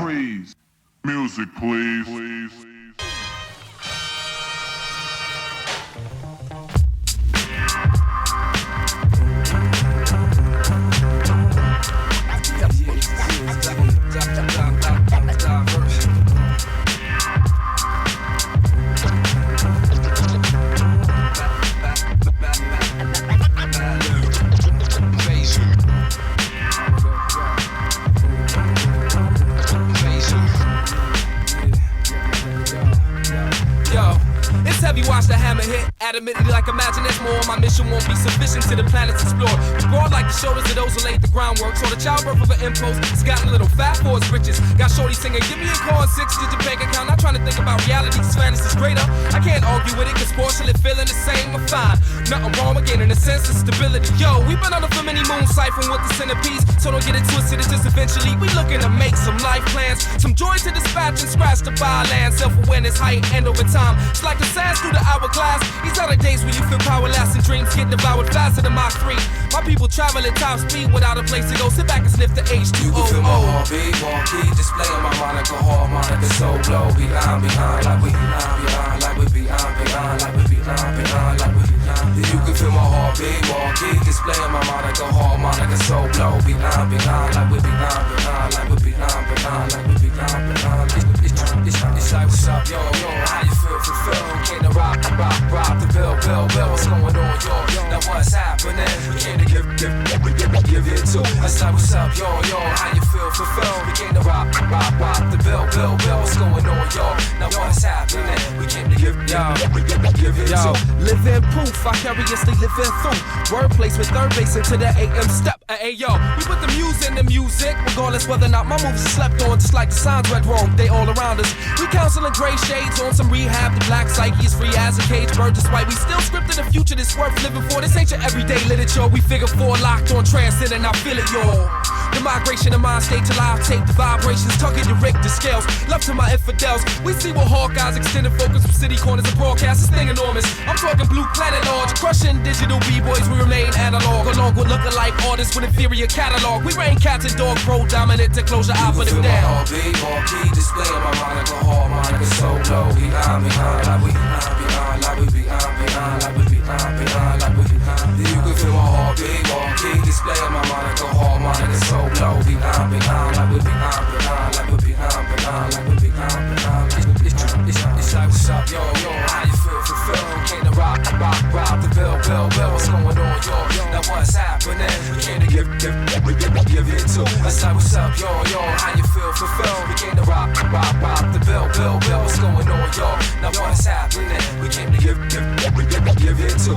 freeze. Music, please. Watch the hammer hit, adamantly like imagine there's more. My mission won't be sufficient to the planets explore. Broad like the shoulders of those who laid the groundwork. So the childbirth of an impulse has gotten a little fat for its riches. Got shorty singing, give me a call and 6-digit bank account. Not trying to think about reality, cause fantasy's greater. I can't argue with it, cause portionally feeling the same. I'm fine, nothing wrong with gaining a sense of stability. Yo, we've been under for many moons, ciphering with the centerpiece. So don't get it twisted, it's just eventually we looking to make some life plans. Some joy to dispatch and scratch the byland. Self-awareness, height, and over time. It's like the sands through the hourglass. These are the days when you feel power lasting, dreams get devoured faster than Mach 3. My people travel at top speed without a place to go. Sit back and sniff the H2O. You can feel my heartbeat, walkie, displaying my Monica harmonica so low. Behind, like we behind, like we behind, like we behind, like we behind. You can feel my heartbeat, walkie, displaying my Monica harmonica so low. Behind, like we behind, like we behind, like we behind. It's like what's up, yo, how you feel fulfilled? Came to rock the bill, what's going on, yo? Now what's happening? We came to give it to. That's like what's up, yo, how you feel fulfilled? We came to rock the bill, what's going on, yo? Now what's happening? We came to give it to. Live in proof, vicariously living through. Word placement, third base into the AM step. Hey yo, we put the muse in the music, regardless whether or not my moves are slept on. Just like the signs read wrong, they all around us. We counseling gray shades on some rehab. The black psyche is free as a cage bird. That's why we still scripted a future that's worth living for. This ain't your everyday literature. We figure 4 locked on transcending. I feel it, y'all. The migration of mind state to live tape. The vibrations tugging your Richter scales. Love to my infidels. We see what Hawkeyes extended focus from city corners and broadcast. This thing enormous. I'm talking blue planet large. Crushing digital b-boys. We remain analog. Along with lookalike artists with inferior catalog. We reign cats and dog pro dominant to close your eye for them down. Walkie, displaying my Monica harmonica so low. Behind, like we behind, like we behind, like we behind, like we behind. You can feel my heartbeat, walkie, displaying my Monica harmonica so low. Behind, like we behind, like we behind, like we behind. It's like what's up, yo, how you feel fulfilled? Came to rock the bill, what's going on, yo? Now what's happening? We came to give it to. That's like what's up, yo, how you feel fulfilled? We came to rock the bill, what's going on, yo? Now what's happening? We came to give it to. Give it to.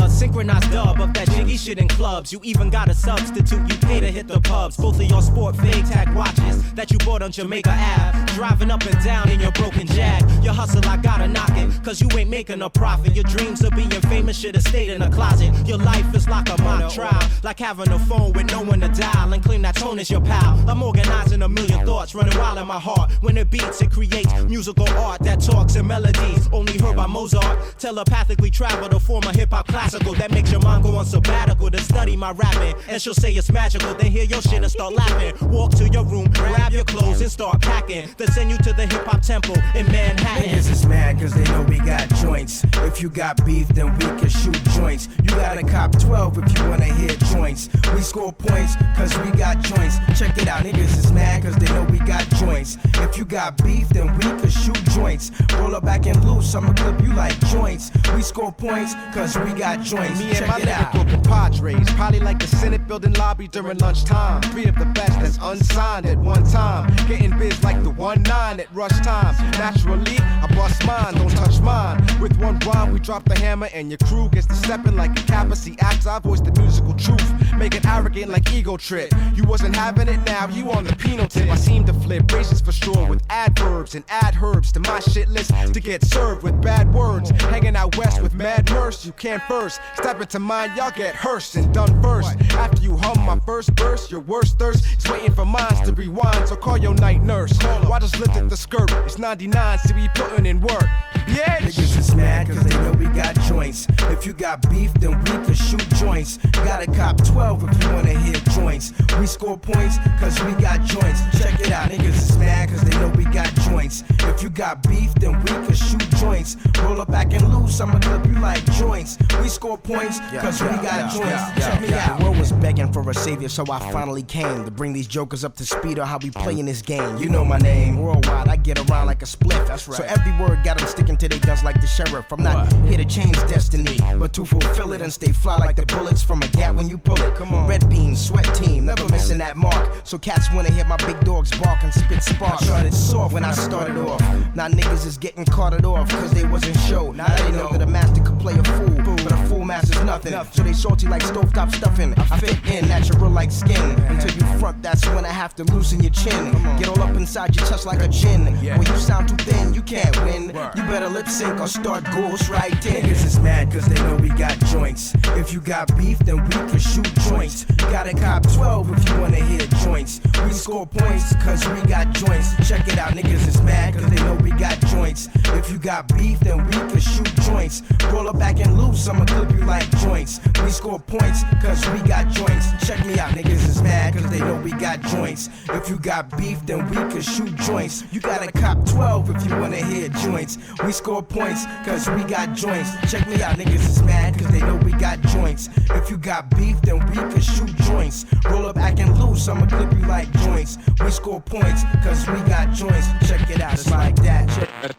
Synchronized dub of that jiggy shit in clubs. You even got a substitute, you pay to hit the pubs. Both of your sport fade tag watches that you bought on Jamaica Ave. Driving up and down in your broken Jag. Your hustle, I gotta knock it, cause you ain't making a profit. Your dreams of being famous should have stayed in a closet. Your life is like a mock trial, like having a phone with no one to dial and claim that tone is your pal. I'm organizing a million thoughts running wild in my heart. When it beats, it creates musical art that talks in melodies only heard by Mozart. Telepathically travel to form a hip-hop classical that makes your mind go on sabbatical to study my rapping. And she'll say it's magical, then hear your shit and start laughing. Walk to your room, grab your clothes and start packing. Then send you to the hip-hop temple in Manhattan. Niggas is mad cause they know we got joints. If you got beef, then we can shoot joints. You gotta cop 12 if you wanna hear joints. We score points cause we got joints. Check it out, niggas is mad cause they know we got joints. If you got beef, then we can shoot joints. Roll up back and loose, I'ma clip you like joints. We score points cause we got joints. Me and my lyrical compadres, probably like the Senate building lobby during lunchtime. 3 of the best that's unsigned at one time. Getting biz like the 1-9 at rush time. Naturally, I bust mine, don't touch mine. With one rhyme, we drop the hammer and your crew gets to stepping like a Kappa. See, acts, I voice the musical truth. make it arrogant like ego trip. You wasn't having it, now you on the penal tip. I seem to flip braces for sure with adverbs and adherbs to my shit list to get served with bad words. Hanging out west with mad merce, you can't first step into mine, y'all get hearsed and done first. After you hum my first verse, your worst thirst is waiting for mines to rewind. So call your night nurse. Why just lift at the skirt? It's 99, so we putting in work. Yeah, niggas is mad cause they know we got joints. If you got beef, then we can shoot joints. Gotta cop 12 if you wanna hit joints. We score points cause we got joints. Check it out, niggas is mad cause they know we got joints. If you got beef, then we can shoot joints. Roll up back and loose, I'ma clip you like joints. We score points cause we got joints. Check me out. The world was begging for a savior, so I finally came to bring these jokers up to speed on how we play in this game. You know my name, worldwide, I get around like a spliff. That's right. So every word got them sticking to their guns like the sheriff. I'm not here to change destiny, but to fulfill it and stay fly like the bullets from a gat when you pull it. Come on. Red beam, sweat team, never missing that mark. So cats wanna hear my big dogs bark and spit sparks. I started soft when I started off. Now niggas is getting carted off cause they wasn't show. Now they know that a master could play a fool, but a fool master's nothing. So they salty like stovetop stuffing. I fit in, natural like skin. Until you front, that's when I have to loosen your chin. Get all up inside your chest like a gin. When you sound too thin, you can't win. You better lip sync or start ghost writing. Niggas is mad cause they know we got joints. If you got beef, then we can shoot joints. Gotta cop 12 if you wanna hit joints. We score points cause we got joints. Check it out, niggas is mad cause they know we got joints. If you got beef, then we can shoot joints. Roll up back and loose, I'ma clip you like joints. We score points cause we got joints. Check me out, niggas is mad cause they know we got joints. If you got beef, then we can shoot joints. You gotta cop 12 if you wanna hit joints. We score points cause we got joints. Check me out, niggas is mad cause they know we got joints. If you got beef, then we can shoot joints. Roll up acting loose, I'ma clip you like joints. We score points cause we got joints. Check it out, it's like that.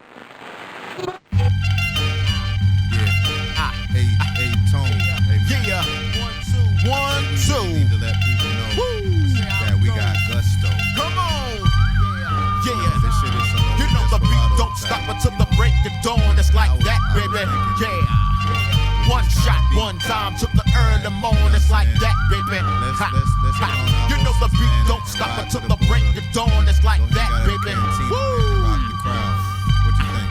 Hey, Tone. Yeah. 1, 2. We need to let people know that we got gusto. Come on. Yeah, this shit is some old You know the beat Desperado don't type. stop until the break of dawn. It's like that, baby. Yeah. One shot, one time till the early morn. It's like that, baby. Let's Ha, get ha. on our You know the horses beat and don't stop ride until to the the break ball. of dawn. It's like We that, got a baby. cantina Woo. rock the crowd. What you think?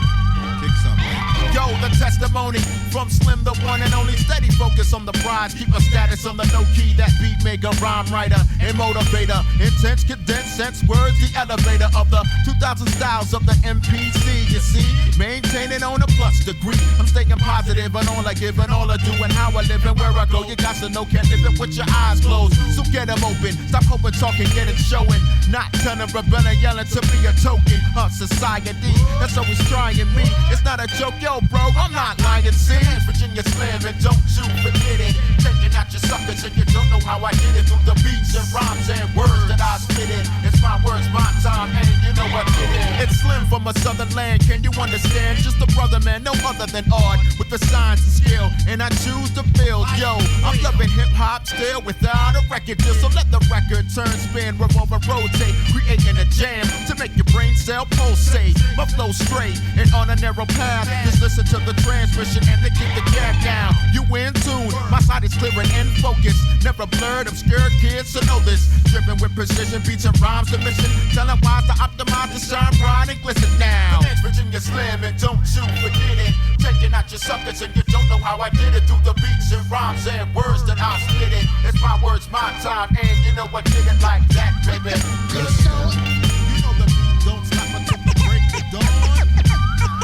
Kick something. Yo, the testimony from Slim, the one and only. Steady focus on the prize. Keep a status on the low key. That beat maker, rhyme writer, and motivator. Intense, condensed, sense words. The elevator of the 2000 styles of the MPC. You see, maintaining on a plus degree. I'm staying positive on all I give and all I do and how I live and where I go. You got to know, can't live it with your eyes closed. So get them open. Stop hoping, talking, get it showing. Not turning rebelling, yelling to be a token. Society, that's always trying me. It's not a joke, yo, bro. I'm not lying. See, Virginia Slam and don't you forget it. Taking out your suckers and you don't know how I did it through the beats and rhymes and words that I spit it. It's my words, my time, and you know what did it. It's Slim from a southern land. Can you understand? Just a brother, man, no other than art with the science and skill. And I choose to build, yo. I'm loving hip hop still without a record deal. So let the record turn, spin, revolve, and rotate, creating a jam to make your brain cell pulsate. My flow straight and on a narrow path. Just listen to the transmission and they keep the gap down. You in tune, my side is clear and focused. Never blurred, obscure kids to know this. Driven with precision, beats and rhymes, the mission. Telling wise to optimize to shine bright and glisten now. Virginia Slim and don't you forget it. Taking out your suckers and you don't know how I did it through the beats and rhymes and words that I spit it. It's my words, my time, and you know I did it like that, baby. You know the beat don't stop until the break of dawn.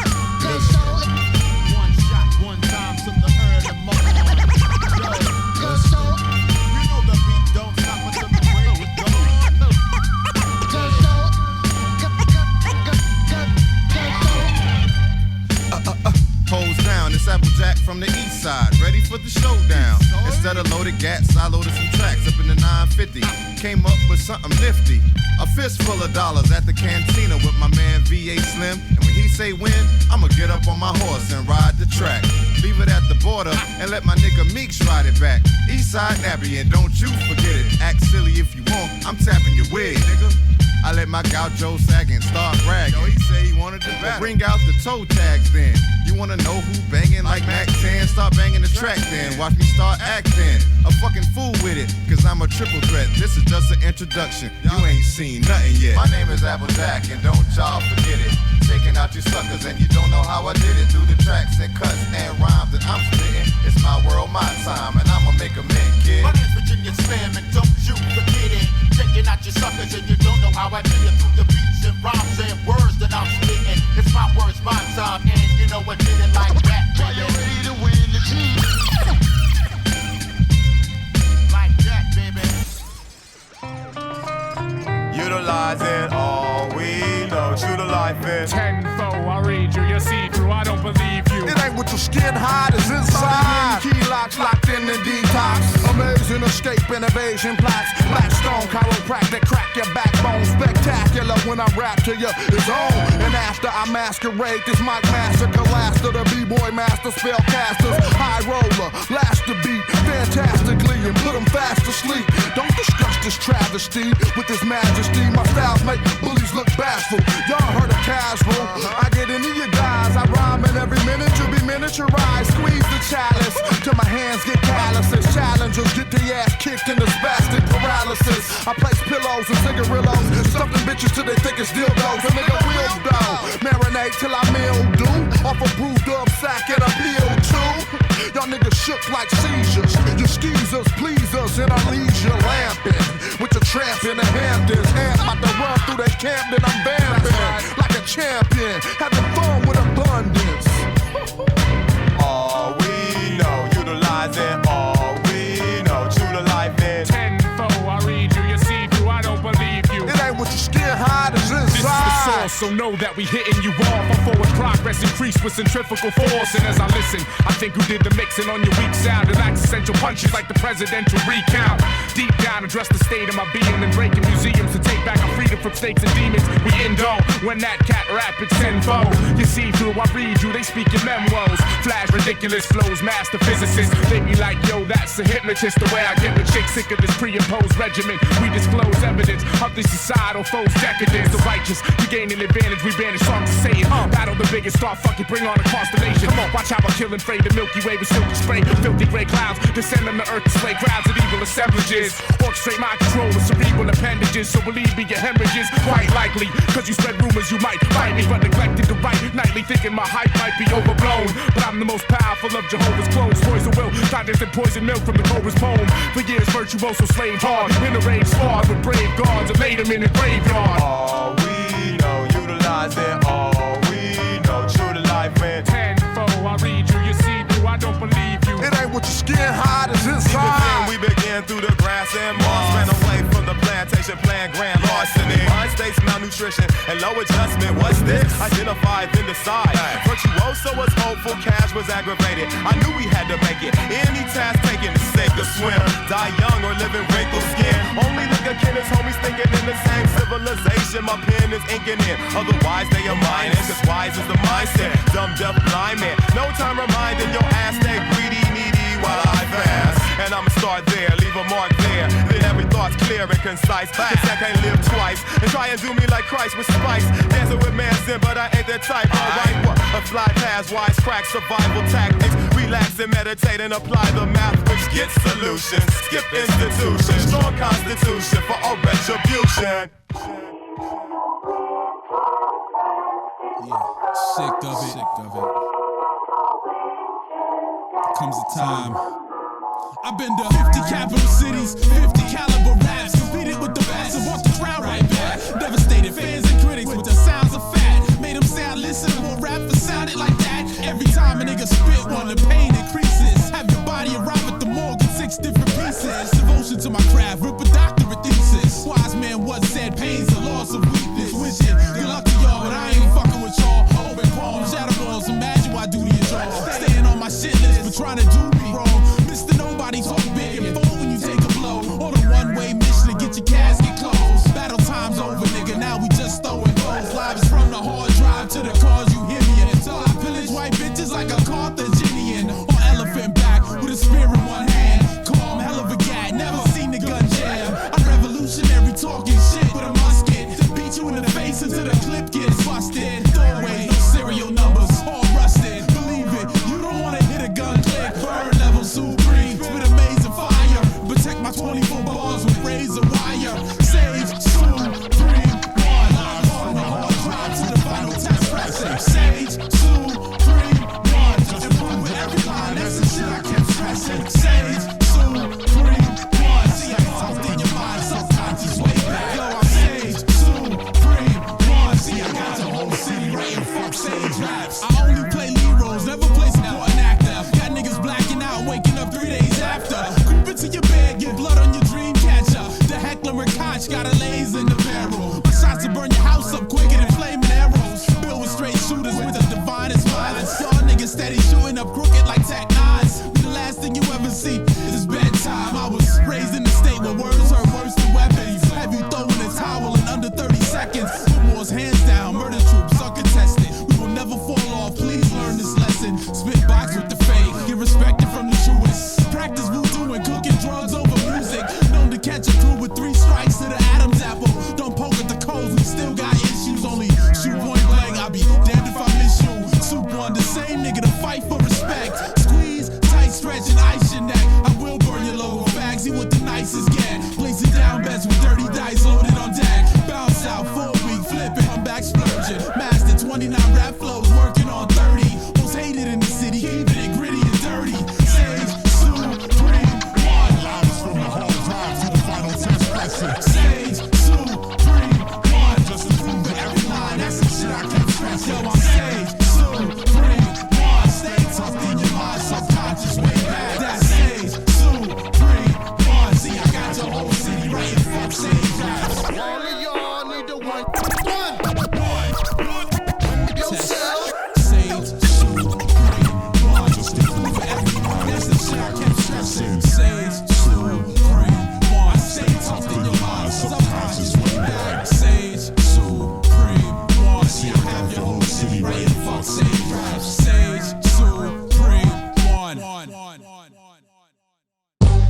One shot, one time till the early morning. You know the beat don't stop until the break of dawn. Pose down, it's Applejack from the east side, ready for the showdown. Instead of loaded gats, I loaded some tracks up in the 950. Came up with something nifty, a fistful of dollars at the cantina with my man VA Slim. And when he say win, I'ma get up on my horse and ride the track. Leave it at the border and let my nigga Meeks ride it back. Eastside Nappy, and don't you forget it. Act silly if you want, I'm tapping your wig, nigga. I let my gaucho sag and start bragging. Yo, he say he wanted the battle. Bring out the toe tags then. You You wanna know who banging like Mac 10? Start banging the track then. Watch me start acting a fucking fool with it, cause I'm a triple threat. This is just an introduction. You ain't seen nothing yet. My name is Applejack, and don't y'all forget it. Taking out you suckers, and you don't know how I did it. Through the tracks and cuts and rhymes that I'm spitting. It's my world, my time, and I'ma make a mint, kid. My name's Virginia Slam, and don't you forget it. Taking out your suckers, and you don't know how I did it. Through the beats and rhymes and words that I'm spitting. It's my words, my time, and you know I did it like that. Are you ready to win the team? Like that, baby. Utilizing all we know, true to life in 10-4, I read you, you see through, I don't believe you. It ain't what your skin hide is inside. Key locks locked in the detox. Amazing escape and evasion plots. Blackstone chiropractic, crack your backbone. Spectacular when I rap to you, it's on. And after I masquerade, this mic massacre laster. The b-boy master, spellcasters. High roller, last the beat fantastically and put them fast to sleep. Don't discuss this travesty with this majesty. My styles make bullies look bashful. Y'all heard of casual. I get into you guys, I rhyme in every minute. You'll be miniaturized, squeeze the chalice till my hands get calluses. Challengers get their ass kicked in the spastic paralysis. I place pillows and cigarillos, stuff them bitches till they think it's dildos. A nigga will though, marinate till I mildew off a bruised up sack and a peel too. Y'all niggas shook like seizures. You skeezers, pleasers, and I leisure lamping with the tramp in the Hamptons. Amp about to run through that camp, then I'm vamping like a champion, having fun with abundance. all we know, utilizing all we know, true to life in 10-4, I read you, you see through, I don't believe you. It ain't what your skin hide is inside. This is the source, so know that we hitting you off. Our forward progress increased with centrifugal force. And as I listen, I think who did the mixing on your weak sound and accidental punches like the presidential recount. Deep down, address the state of my being and breaking museums to take back our freedom from snakes and demons. We indulge when that cat rap it's tenfold. You see through, I read you, they speak in memoirs. Flash ridiculous flows, master physicists. They be like, yo, that's a hypnotist. The way I get the chicks sick of this pre-imposed regimen. We disclose evidence of this societal foes' decadence. The righteous, you gain an advantage, we banish songs of Satan. Battle the biggest, start fucking, bring on a constellation. Come on, watch how I kill and fray the Milky Way with silky spray. Filthy gray clouds descend on the earth, display crowds of evil assemblages. Orchestrate my control with cerebral appendages. So believe me, your hemorrhages quite likely. Cause you spread rumors you might fight me, but neglected to write nightly, thinking my hype might be overblown. But I'm the most powerful of Jehovah's clones. Poison will, goddess and poison milk from the Cobra's poem. For years, virtuoso slaved hard. In a rage sparred with brave guards and laid him in a graveyard. all we know, utilizing all we know, true to life in 10-4, I read you, you see through, I don't believe you. It ain't what your skin hide is Even inside. then we begin through the grass and moss. Ran away from the plantation, playing grand larceny. Unstates, malnutrition, and low adjustment. What's this? Identify, then decide. Virtuoso was hopeful, cash was aggravated. I knew we had to make it. Any task taken to sink or swim. Die young or live in wrinkled skin. Only look at his homies thinking in the same civilization. My pen is inking in. Otherwise they are minus. Cause wise is the mindset. Dumb, deaf, blind man. No time reminding your ass stay greedy, needy while I fast. And I'ma start there, leave a mark there. Then every thought's clear and concise. Cause I can't live twice. And try and do me like Christ with spice. Dancing with Manson, but I ain't that type. Alright, what? A fly past wise crack survival tactics. Relax and meditate and apply the math which gets solutions. Skip institutions, strong constitution for all retribution. Yeah, sick of it. Comes a time. I've been to 50 capital cities, 50 caliber raps, competed with the best and brought the crowd right back. Devastated fans and critics with the sounds of fat. Made them sound listenable, rap for sounded like that. Every time a nigga spit one, the pain increases. Have your body arrive at the morgue in 6 different pieces. Devotion to my craft, rip a doctorate thesis. Wise man once said, pain's the loss of weakness. Wishing, good luck to y'all, but I ain't fucking with y'all. Open palms, shadow balls, imagine what I do to your jaw. Staying on my shit list, but trying to do me wrong. Mr. Nobody talk big and bold when you take a blow. On a one-way mission to get your casket closed. Battle time's over, nigga, now we just throwing goals. Lives from the hard drive to the cars you hear me in. So I pillage white bitches like a Carthaginian. On elephant back with a spear in one hand. Calm, hell of a gat, never seen the gun jam. bitch got a laser in the barrel. My shots to burn your house up quicker than flaming arrows. Built with straight shooters with the divinest violence. Y'all niggas steady shooting up crooked like Tech 9s. The last thing you ever see is bedtime. I was raised in the state where words are worse than weapons. Have you throwing a towel in under 30 seconds? Put Moore's hands down, murder troops are contested. We will never fall off, please learn this lesson. Spit box with the fake, get respected from the truest. Practice voodoo and cooking drugs over music. Known to catch a crew with 3 strikes to the Adam's apple. Don't poke at the coals, we still got issues. Only shoot point blank, I'll be damned if I miss you. Soup on the same nigga to fight for respect. Squeeze, tight stretch and ice your neck. I will burn your logo bags, see what the nicest get. Place it down bets with dirty dice loaded on deck. Bounce out, 4 week flipping, I'm back splurging. Master 29 rap flows, working on 30. Most hated in the city, keeping it gritty and dirty. Sage, Supreme, one. Lives from the home drive to the final test lesson. Sage, Supreme, one. Just to prove that every line, that's some shit I can't stress. Yo, I'm Sage, Supreme, one. Stay tucked in your mind, subconscious way back. That's Sage, Supreme, one. See, I got your whole city writing fuck Sage raps. All of y'all need to one. Yourself. Sage, Supreme, one. Just to prove that every line, that's the shit I can't stress. Sage, Supreme, one. Stay tucked in your mind, subconscious way back. Sage, Supreme, one. See, I have your whole city writing fuck Sage raps. Sage, Supreme, one.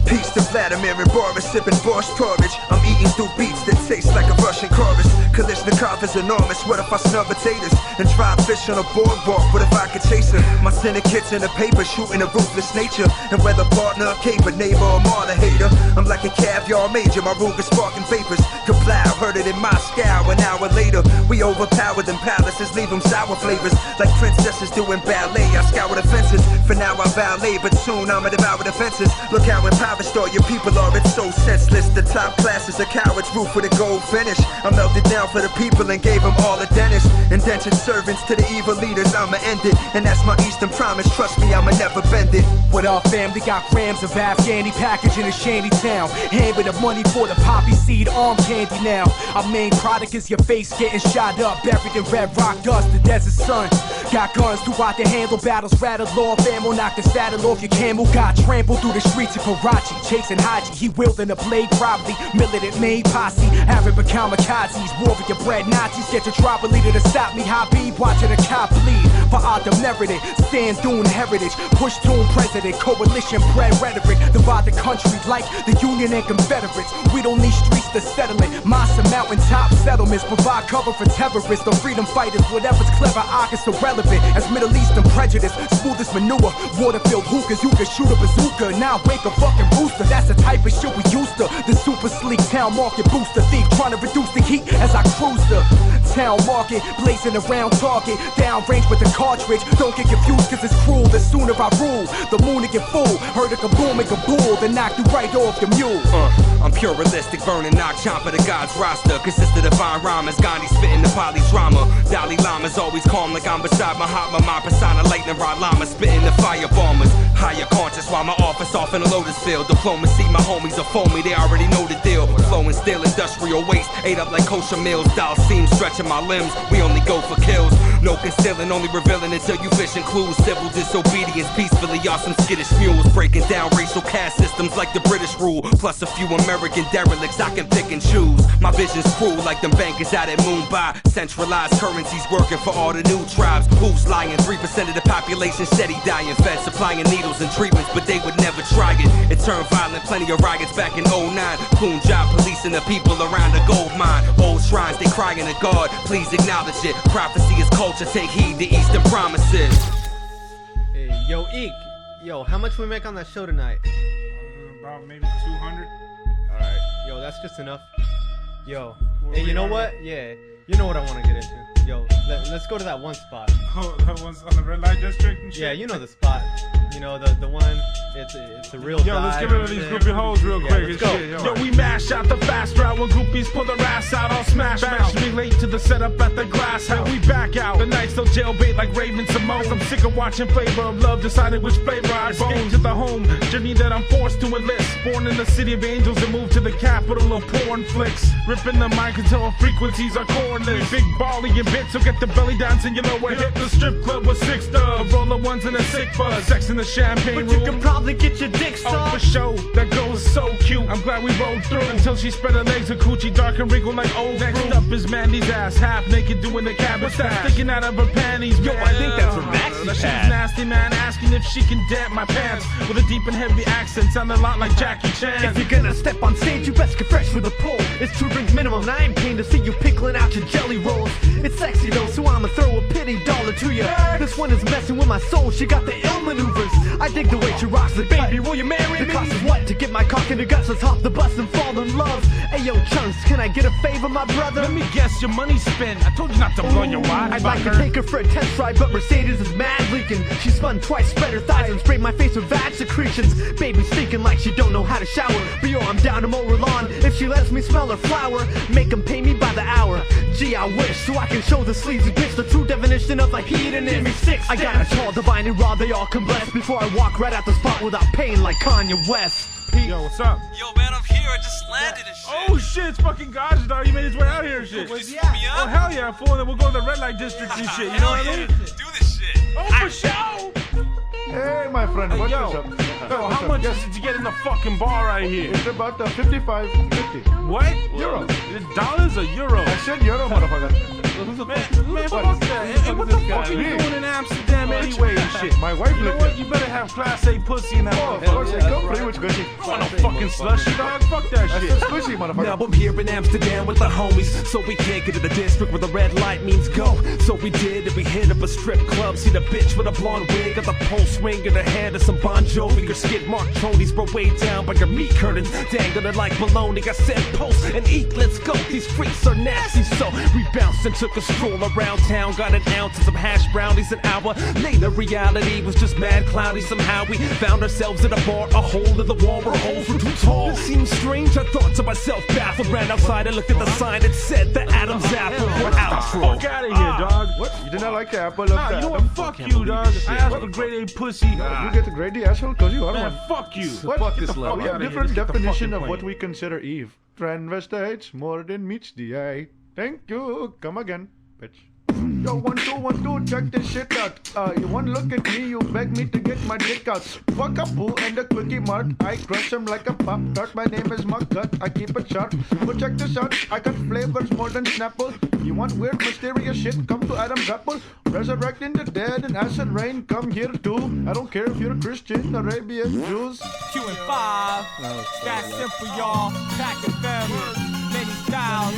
Peace to Vladimir and Boris, sipping Borscht porridge. I'm eating through beats that taste like a Russian chorus. Kalishnikov is enormous, what if I snub potatoes and try fish on a boardwalk? What if I could chase her? My syndicates in the paper, shooting a ruthless nature. And whether partner, caper, neighbor, or martyr hater, I'm like a caviar major, my Ruger sparking vapors. Kablow, heard it in Moscow, an hour later. We overpower them palaces, leave them sour flavors. Like princesses doing ballet, I scour the fences. For now I ballet, but soon I'ma devour the fences. Look how impoverished all your people are, it's so senseless. The top classes are cowards, roof with a gold finish. I melted down for the people and gave them all a dentist. Indentured servants to the evil leaders, I'ma end it. And that's my Eastern promise, trust me, I'ma never bend it. What up, family? Got grams of Afghani package in a shanty town. Hand with the money for the poppy seed arm candy now. Our main product is your face getting shot up, buried in red rock dust, the desert sun. Got guns to ride the handle, battles rattle off, ammo knock the saddle off your camel. Got trampled through the streets of Karachi, chasing Haji, he wielding a blade probably. Militant made posse, Arab kamikazes, warrior bred Nazis. Get your tribal leader to stop me, Habib, watching a cop bleed. For Adam merited, stand dune heritage, push tune president, coalition bred rhetoric. Divide the country like the Union and Confederates. We don't need streets to settle it, Massa mountaintop settlements. Provide cover for terrorists, the freedom fighters. Whatever's clever, is irrelevant as Middle Eastern prejudice. Smooth as manure, water-filled hookahs. You can shoot a bazooka, now wake a fucking rooster. That's the type of shit we used to. The super sleek town market booster thief, trying to reduce the heat as I cruise the town market, blazing around target, downrange with the cartridge. Don't get confused cause it's cruel, the sooner I rule, the moon to get full. Heard a kaboom and kabool, then knock you right off your mule. I'm pure realistic, burning knock chomper the God's roster. Consist of divine rhymers, Gandhi spitting the poly drama. Dalai Lama's always calm like I'm beside Mahatma. My persona lightning rod llama, spitting the fire bombers. Higher conscious while my office off in a lotus field. Diplomacy, my homies are foamy, they already know the deal. Flowing still, industrial waste, ate up like kosher meals. Dial seams stretching my limbs, we only go for kills. No concealing, only revealing until you fishing clues. Civil disobedience, peacefully, y'all some skittish mules. Breaking down racial caste systems like the British rule. Plus a few American derelicts I can pick and choose. My vision's cruel like them bankers out at Mumbai. Centralized currencies working for all the new tribes. Who's lying? 3% of the population steady dying. Fed supplying needles and treatments, but they would never try it. It turned violent, plenty of riots back in 09. Punjab policing the people around the gold mine. Old shrines, they crying to God, please acknowledge it. Prophecy is culture, take heed to Eastern promises. Hey, yo, Eek. Yo, how much we make on that show tonight? About maybe 200. Alright, yo, that's just enough. Yo, hey, you know what? Yeah, you know what I want to get into. Yo, let's go to that one spot. Oh, that one's on the red light district and shit? Yeah, you know the spot. You know, the one, it's a real Yo, let's get rid of these groupie hoes real quick. Let's go. Shit, yo, we mash out the fast route when groupies pull their ass out. I'll smash mouth. Me late to the setup at the glass house. We back out. The night still jailbait like Raven Simone. I'm sick of watching Flavor of Love deciding which flavor I escape to the home journey that I'm forced to enlist. Born in the city of angels and moved to the capital of porn flicks. Ripping the mic until frequencies are cordless. Big bally and bits, so get the belly dancing. You know we're hit the strip club with 6 dubs. Roll the ones in a sick buzz. Sex in the champagne room. But you can probably get your dick sucked. Oh, for show, that girl is so cute. I'm glad we rolled through until she spread her legs, her coochie dark and wrinkled like old fruit. Next up is Mandy's ass, half naked doing the cabbage patch. Sticking out of her panties, yo, I think that's her maxi pad. She's nasty, man, asking if she can dab my pants with a deep and heavy accent, sounding a lot like Jackie Chan. If you're gonna step on stage, you best get fresh with a pole. It's 2 drinks minimum, and I ain't keen to see you pickling out your jelly rolls. It's sexy though, so I'ma throw a pity dollar to you. This one is messing with my soul, she got the ill maneuvers. I dig the way she rocks the baby, will you marry me? The cost is what? To get my cock in the guts, let's hop the bus and fall in love. Hey yo, Chunks, can I get a favor, my brother? Let me guess, your money's spent. I told you not to blow your wad. I'd like to take her for a test ride, but Mercedes is mad leaking. She spun twice, spread her thighs, and sprayed my face with vag secretions. Baby stinking like she don't know how to shower. But yo, I'm down to mow her lawn if she lets me smell her flower. Make them pay me by the hour. Gee, I wish, so I can show the sleazy bitch the true definition of a hedonist. Give me 6 I got a tall, divine, and raw, they all can bless before I walk right out the spot without pain like Kanye West. Yo, what's up? Yo, man, I'm here. I just landed and shit. Oh shit, it's fucking Gaj, dog. He made his way out here and shit. Where's he at? Oh hell yeah, fool. And then we'll go to the red light district and shit. You know what I mean? Do this shit. Oh, for sure. Hey, my friend, Hey, what's yo, up? Yo, how much did you get in the fucking bar right here? It's about 55.50. What? Euro. Is it dollars or euro? I said euro, motherfucker. Man, fuck that. Hey, what the fuck are you doing in Amsterdam anyway and shit? My wife You know lived what? there. You better have class A pussy in that Oh, of course, I come play with Gushy. You want no fucking slushy, dog? Fuck that I shit. said squishy, motherfucker. Now I'm here in Amsterdam with the homies, so we can't get to the district where the red light means go. So we did, and we hit up a strip club. See the bitch with a blonde wig, got the pulse ring in her hand, and some Bon Jovi. Her skid mark Tony's bro way down by her meat curtains, dangling like baloney. I said post and eat, let's go. These freaks are nasty, so we bounced and took a stroll around town. Got an ounce of some hash brownies an hour later. Reality was just mad cloudy. Somehow we found ourselves in a bar, a hole in the wall where holes were too tall. It seemed strange, I thought to myself, baffled. Ran outside and looked at the sign that said the Adam's apple were outro. Fuck out of here, dog. What? You did not like the apple of Nah, the you know what? Adam? Fuck you, dog. I asked for grade A pussy. You get the grade A asshole because you are Man, one. fuck you. What? Fuck Get this the level. fuck We out have of different here. Get the definition fucking of what plane. we consider Eve. Transvestites more than meets the eye. Thank you. Come again, bitch. Yo, 1 2 1 2, check this shit out. You wanna look at me, you beg me to get my dick out. Fuck a poo and a quickie mart. I crush him like a pop tart. My name is Muggut, I keep it sharp. But check this out, I got flavors more than Snapple. You want weird, mysterious shit? Come to Adam's apple. Resurrecting the dead and acid rain, come here too. I don't care if you're a Christian, Arabian, Jews. Q and 5, that's simple, y'all. Packing family, many styles,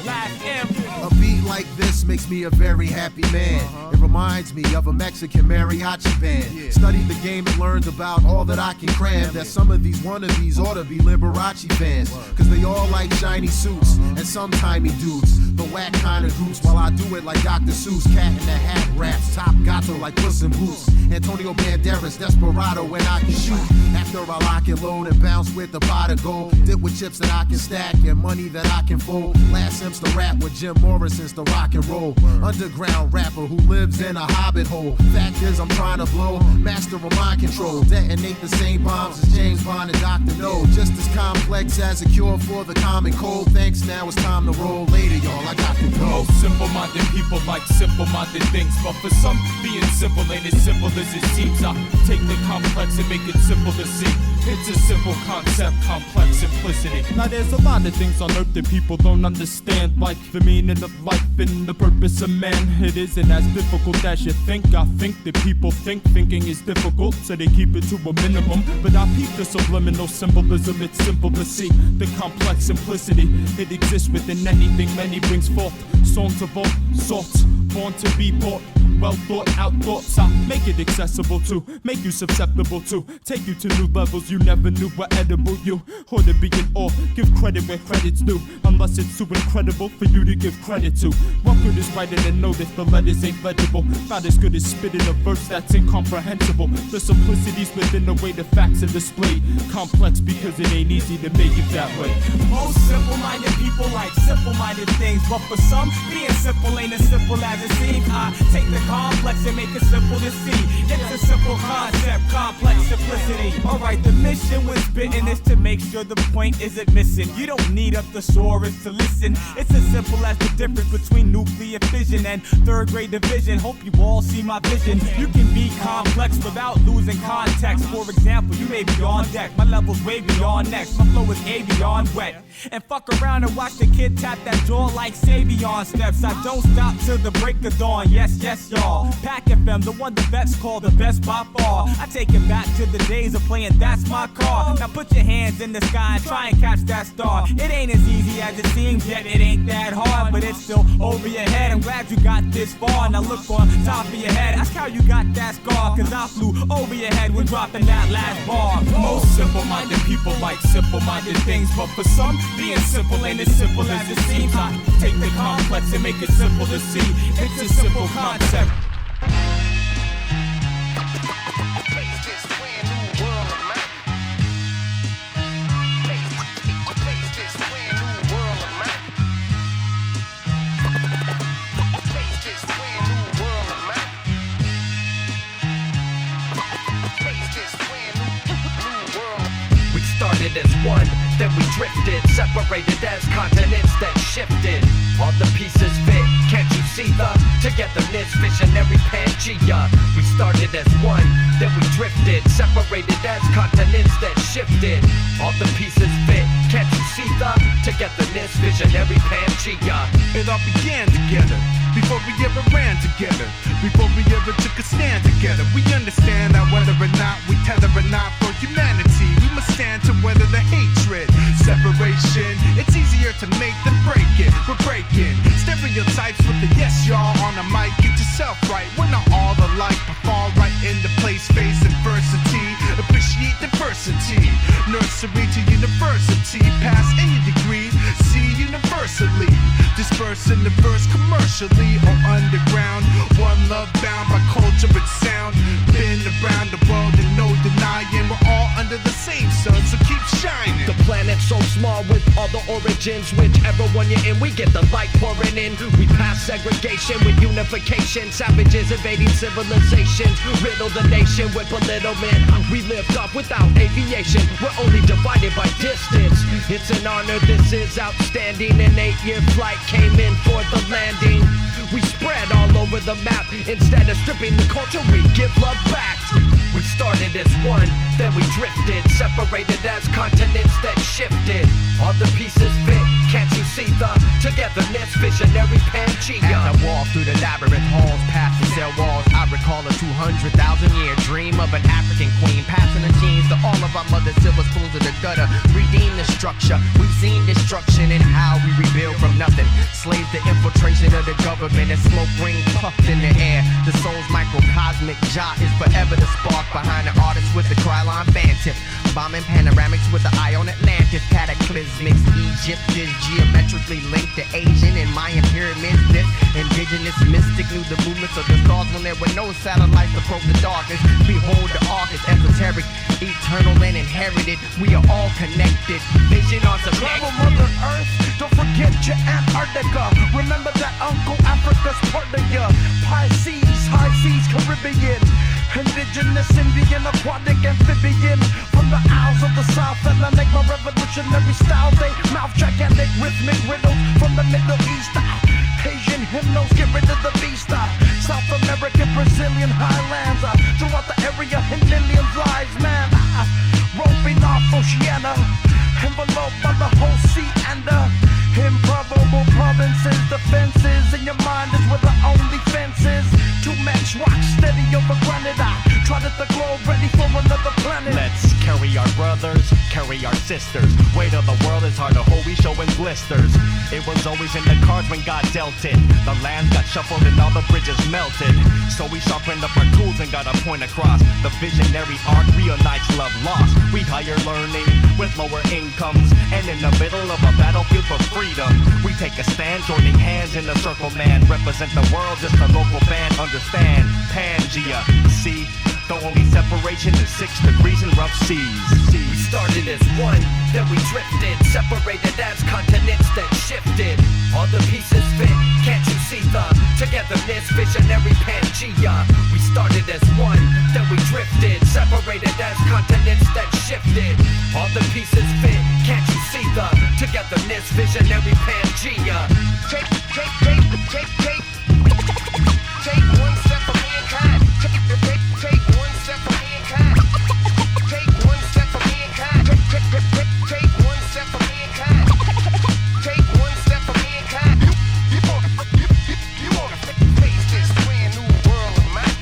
last M. A beat like this makes me a very happy man. It reminds me of a Mexican mariachi band. Studied the game and learned about all that I can cram. That some of these wannabes ought to be Liberace fans. Cause they all like shiny suits and some timey dudes. The whack kind of groups while I do it like Dr. Seuss. Cat in the hat raps, top gato like Puss in Boots. Antonio Banderas, Desperado when I can shoot. After I lock and load and bounce with the pot of gold. Dip with chips that I can stack and money that I can fold. Last Sims to rap with Jim Morrison's the rock and roll. Underground rapper who lives in a hobbit hole. Fact is I'm trying to blow, master of mind control. Detonate the same bombs as James Bond and Dr. No. Just as complex as a cure for the common cold. Thanks, now it's time to roll. Later, y'all, I got to go. Most simple-minded people like simple-minded things, but for some, being simple ain't as simple as it seems. I take the complex and make it simple to see. It's a simple concept, complex simplicity. Now there's a lot of things on earth that people don't understand, like the meaning of life and the purpose of man. It isn't as difficult as you think. I think that people think thinking is difficult, so they keep it to a minimum. But I peep the subliminal symbolism, it's simple to see. The complex simplicity, it exists within anything many brings forth. Songs of all sorts, born to be bought. well thought out thoughts. I make it accessible to make you susceptible to take you to new levels you never knew were edible. You ought to be in awe, give credit where credit's due, unless it's too incredible for you to give credit to. What good is writing and know that the letters ain't legible? Not as good as spitting a verse that's incomprehensible. The simplicity's within the way the facts are displayed. Complex because it ain't easy to make it that way. Most simple-minded people like simple-minded things, but for some, being simple ain't as simple as it seems. I take the complex and make it simple to see. It's a simple concept, complex simplicity. Alright, the mission when spitting is to make sure the point isn't missing. You don't need a thesaurus to listen. It's as simple as the difference between nuclear fission and third grade division. Hope you all see my vision. You can be complex without losing context. For example, you may be on deck. My level's way beyond next. My flow is avion wet. And fuck around and watch the kid tap that door like Savion steps. I don't stop till the break of dawn. Yes, yes, y'all. Pack FM, the one the vets call the best by far. I take it back to the days of playing That's My Car. Now put your hands in the sky and try and catch that star. It ain't as easy as it seems, yet it ain't that hard, but it's still over your head. I'm glad you got this far. Now look on top of your head. Ask how you got that scar, cause I flew over your head when dropping that last bar. Most simple-minded people like simple-minded things, but for some, being simple ain't as simple as it seems. I take the complex and make it simple to see. It's a simple concept. As one, then we drifted, separated as continents that shifted. All the pieces fit, can't you see the togetherness, visionary Pangea? We started as one, then we drifted, separated as continents that shifted. All the pieces fit, can't you see the togetherness, visionary Pangea? It all began together, before we ever ran together, before we ever took a stand together. We understand that whether or not we tether or not for humanity, we must stand to weather the hatred, separation. It's easier to make than break it. We're breaking stereotypes with the yes y'all on the mic. Get yourself right, we're not all alike, but fall right into place, face adversity. Appreciate diversity, nursery to university, pass any degree, see universally. Disperse in the verse commercially or underground. One love bound by culture and sound. Been around the world and no denying we're all under the same sun, so keep shining. The planet's so small with all the origins. Whichever one you're in, we get the light pouring in. We pass segregation with unification. Savages invading civilizations. Riddle the nation with belittlement. We lived off without aviation. We're only divided by distance. It's an honor, this is outstanding. An 8-year flight came in for the landing. We spread all over the map. Instead of stripping the culture, we give love back. We started as one, then we drifted, separated as continents that shifted. All the pieces fit, can't you see the togetherness, visionary Pangea? As I walk through the labyrinth halls, past the cell walls, I recall a 200,000-year dream of an African queen, passing the genes to all of our mothers, silver spoons of the gutter, redeem the structure. We've seen destruction and how we rebuild from nothing. Slaves to infiltration of the government and smoke ring puffed in the air. The soul's microcosmic jaw is forever the spark behind the artist with the Krylon band tip. Bombing panoramics with the eye on Atlantis. Cataclysmics, Egypt is geometrically linked to Asian and Mayan pyramids. This indigenous mystic knew the movements of the stars when there were no satellites to probe the darkness. Behold, the arc is esoteric, eternal and inherited. We are all connected. Vision on some Travel Mother Earth, don't forget your Antarctica. Remember that Uncle Africa's part of ya. Pisces, high seas, Caribbean. Indigenous, Indian, aquatic, amphibian. From the Isles of the South Atlantic, my revolutionary style. They mouth gigantic rhythmic riddles from the Middle East. Asian hymnals, get rid of the beast. South American, Brazilian highlands. Throughout the area, in millions lives, man. Roping off Oceania, enveloped by the whole sea and improbable provinces. Defenses in your mind is where the only fence is. Two match rock steady over granite. I trotted the globe ready for another planet. Let's carry our brothers, carry bury our sisters. Weight of the world is hard to hold, we showing blisters. It was always in the cards when God dealt it. The land got shuffled and all the bridges melted. So we sharpened up our tools and got a point across. The visionary arc reunites love lost. We higher learning with lower incomes, and in the middle of a battlefield for freedom, we take a stand, joining hands in a circle, man. Represent the world, just a local band. Understand, Pangea, see? The only separation is 6 degrees and rough seas. We started as one, then we drifted, separated as continents that shifted. All the pieces fit, can't you see the togetherness, visionary Pangea? We started as one, then we drifted, separated as continents that shifted. All the pieces fit, can't you see the togetherness, visionary Pangea? Take one step for mankind. Take one step for mankind. Take one step for mankind. Take one step for mankind. Take one step for mankind. You wanna face this brand new world of mine.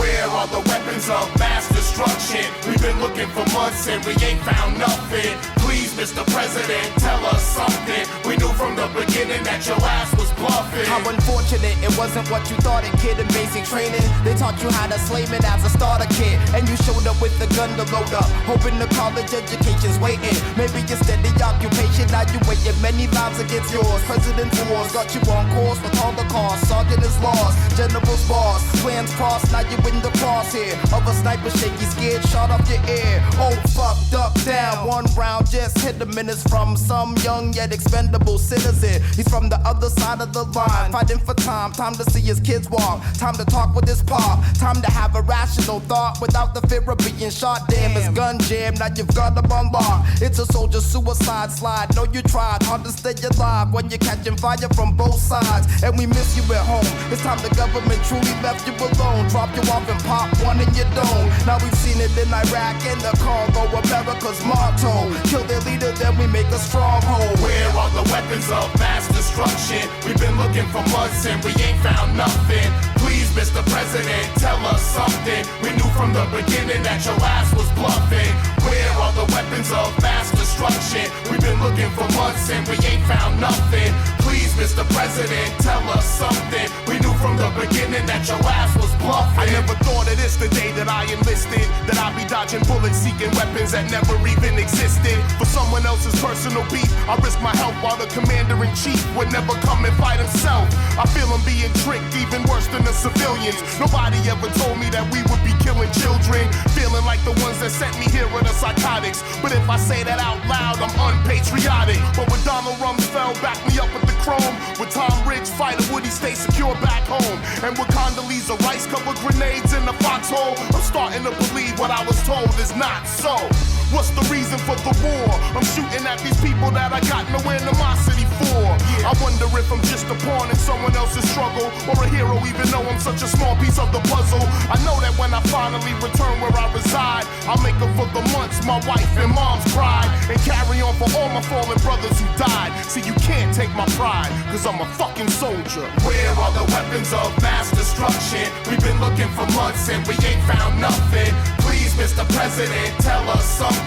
Where are the weapons of mass destruction? We've been looking for months and we ain't found nothing. Please, Mr. President, tell us something. We knew from the beginning that your ass was bluffing. How unfortunate it wasn't what you thought it, kid. In basic training, they taught you how to slave it as a starter kit, and you showed up with the gun to load up, hoping the college education's waiting. Maybe your steady occupation, now you waiting many lives against yours. President's wars got you on course with all the costs. Sergeant is lost, general's boss, plans crossed. Now you in the crosshair of a sniper, shaky, scared, shot off your ear. Oh, fucked up, down. One round just hit him, and it's from some young yet expendable citizen. He's from the other side of the line, fighting for time. Time to see his kids walk, time to talk with his pop, time to have a rational thought without the fear of being shot. Damn, his gun jam, now you've got him on lock. It's a soldier suicide slide. Know you tried hard to stay alive when you're catching fire from both sides, and we miss you at home. It's time the government truly left you alone, drop you off and pop one in your dome. Now we've seen it in Iraq and the Congo, America's motto: kill their leader, then we make a stronghold. Where are the weapons of mass destruction? We've been looking for months and we ain't found nothing. Please, Mr. President, tell us something. We knew from the beginning that your ass was bluffing. Where are the weapons of mass destruction? We've been looking for months and we ain't found nothing. Please, Mr. President, tell us something. We knew from the beginning that your ass was bluffing. I never thought of this the day that I enlisted, that I'd be dodging bullets, seeking weapons that never even existed. For someone else's personal beef, I risk my health while the commander-in-chief would never come and fight himself. I feel I'm being tricked even worse than the civilians. Nobody ever told me that we would be killing children. Feeling like the ones that sent me here are the psychotics. But if I say that out loud, I'm unpatriotic. But when Donald Rumsfeld backed me up with the chrome, with Tom Ridge fighter, would he stay secure back home? And with Condoleezza Rice cover grenades in the foxhole, I'm starting to believe what I was told is not so. What's the reason for the war? I'm shooting at these people that I got no animosity for. I wonder if I'm just a pawn in someone else's struggle, or a hero even though I'm such a small piece of the puzzle. I know that when I finally return where I reside, I'll make up for the months my wife and mom's cried, and carry on for all my fallen brothers who died. See, you can't take my pride, cause I'm a fucking soldier. Where are the weapons of mass destruction? We've been looking for months and we ain't found nothing. Please, Mr. President, tell us something.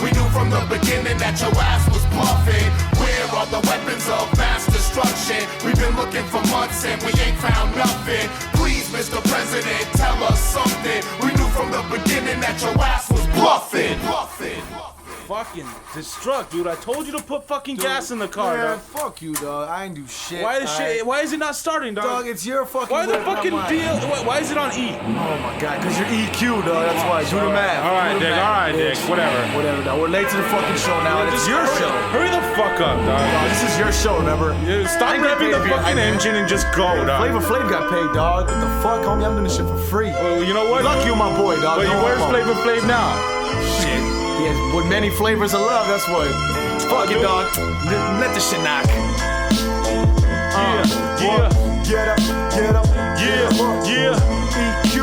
We knew from the beginning that your ass was bluffing. Where are the weapons of mass destruction? We've been looking for months and we ain't found nothing. Please, Mr. President, tell us something. We knew from the beginning that your ass was bluffing. Fucking destruct, dude. I told you to put fucking gas in the car, man, dog. Fuck you, dog. I ain't do shit. Why is it not starting, dog? Dog, it's your fucking. Why the fucking deal? Why is it on E? Oh my god, cause you're EQ, dog. That's why. Do the math. Alright, Dick. Whatever. Whatever, dog. We're late to the fucking show now. It's your show. Hurry the fuck up, dog. This is your show, remember? Yeah, stop revving the fucking engine and just go, dog. Flavor Flav got paid, dog. What the fuck, homie? I'm doing this shit for free. Well, you know what? Lucky you, my boy, dog. But where's Flavor Flav now? Shit. He has with many flavors of love, that's what. Fuck it, dog. Let the shit knock. Get up, get up. Yeah. EQ.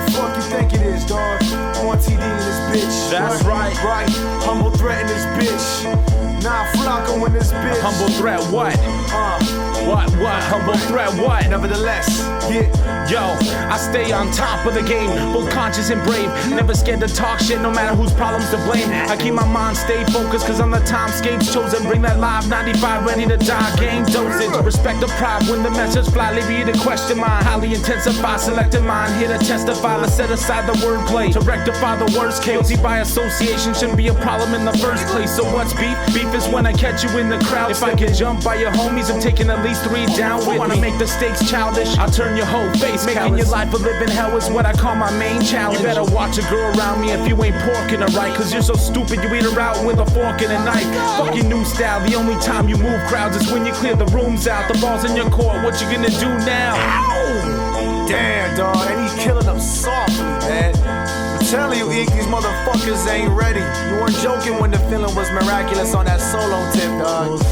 The fuck you think it is, dog? On TD in this bitch. That's right. Right. Humble threat in this bitch. Nah, FLACO in this bitch. Humble threat, what? What? Humble threat, what? Nevertheless, yeah. Yo, I stay on top of the game, both conscious and brave. Never scared to talk shit, no matter whose problems to blame. I keep my mind stay focused, cause I'm the timescape's chosen. Bring that live 95, ready to die, game dosage. Respect the pride when the message fly, leave you to question mine. Highly intensify, selected mind, here to testify. Let's set aside the wordplay to rectify the worst case. Guilty by association shouldn't be a problem in the first place. So what's beef? Beef is when I catch you in the crowd. If I get jumped by your homies, I'm taking at least 3 down with me. Wanna make the stakes childish? I'll turn your whole face. Making your life a living hell is what I call my main challenge. You better watch a girl around me if you ain't porking her right, cause you're so stupid you eat her out with a fork and a knife. Fuck your new style, the only time you move crowds is when you clear the rooms out. The ball's in your court, what you gonna do now? Ow! Damn, dog, and he killing them softly, man. I'm telling you, Eek, these motherfuckers ain't ready. You weren't joking when the feeling was miraculous on that solo tip, dog.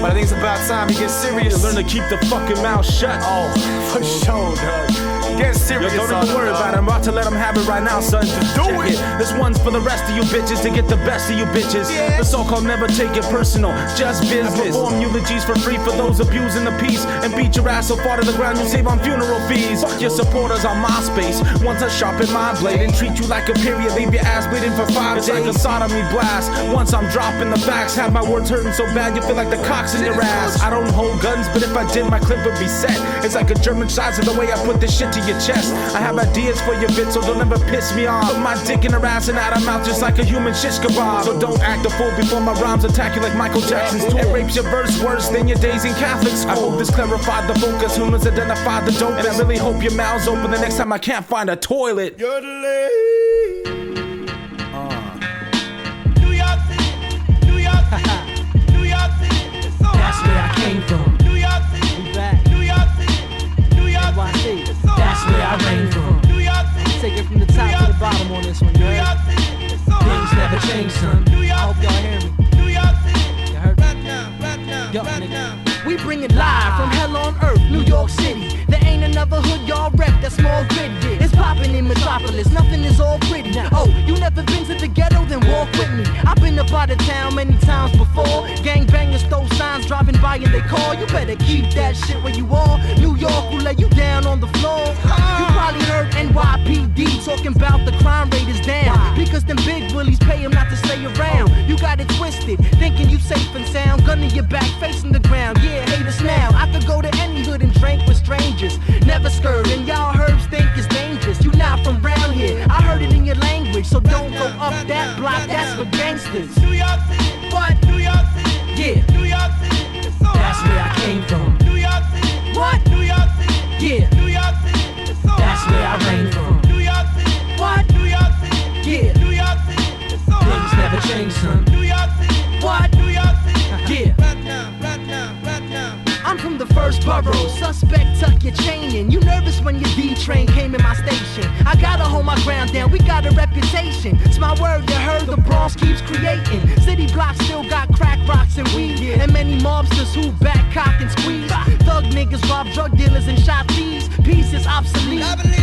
But I think it's about time you get serious. Learn to keep the fucking mouth shut. Oh, for sure, dog. Get serious. Yo, don't even worry about it. I'm about to let them have it right now, son. Do it. This one's for the rest of you bitches to get the best of you bitches. Yeah. The so-called never take it personal, just business. I perform eulogies for free for those abusing the peace and beat your ass so far to the ground you save on funeral fees. Fuck your supporters on MySpace. Once I sharpen my blade and treat you like a period, leave your ass bleeding for 5 days. It's like a sodomy blast. Once I'm dropping the facts, have my words hurting so bad you feel like the cock's in your ass. I don't hold guns, but if I did, my clip would be set. It's like a German size of the way I put this shit to your chest. I have ideas for your bitch, so don't ever piss me off. Put my dick in her ass and out her mouth just like a human shish kebab. So don't act a fool before my rhymes attack you like Michael Jackson's tool. It rapes your verse worse than your days in Catholic school. I hope this clarified the focus, humans identified the dope. And I really hope your mouth's open the next time I can't find a toilet. You're the New York City, New York City, New York City. That's where I came from. New York City, We back. New York City, New York NYC. City. That's where I reign from. New York City. Take it from the top to the bottom on this one, you heard? Things never change, son. I hope y'all hear me. New York City. You heard me? Yo, nigga. We bring it live from hell on earth, New York City. There ain't another hood y'all rep that small grid did. It's poppin' in Metropolis, nothing is all pretty. Oh, you never been to the ghetto? Then walk with me. I've been up out of town many times before. Gangbangers throw signs driving by and they call. You better keep that shit where you are. New York will lay you down on the floor. You probably heard NYPD talking about the crime rate is down. Because them big willies pay them not to stay around. You got it twisted, thinking you safe and sound. Gun in your back, facing the ground. Yeah, hate us now. I could go to any hood and drink with strangers. Never skirt, and y'all herbs think it's dangerous. You not from round here. I heard it in your language, so don't go up that block. That's for gangsters. New York City. What? New York City. Yeah. New York City. That's where I came from. New York City. What? New York City. Yeah. New York City. That's where I reign from. New York City. What? New York City. Yeah. New York City. Things never change, son. New York City. What? New York City. Yeah. Right now, right now, right now. I'm from the first borough. Suspect, tuck your chain in. You nervous when your D-train came in my station. I gotta hold my ground down. We got a reputation. It's my word, you heard the Bronx keeps creating. City blocks still got crack rocks and weed. And many mobsters who back cock and squeeze. Thug niggas rob drug dealers and shop thieves. Peace is obsolete.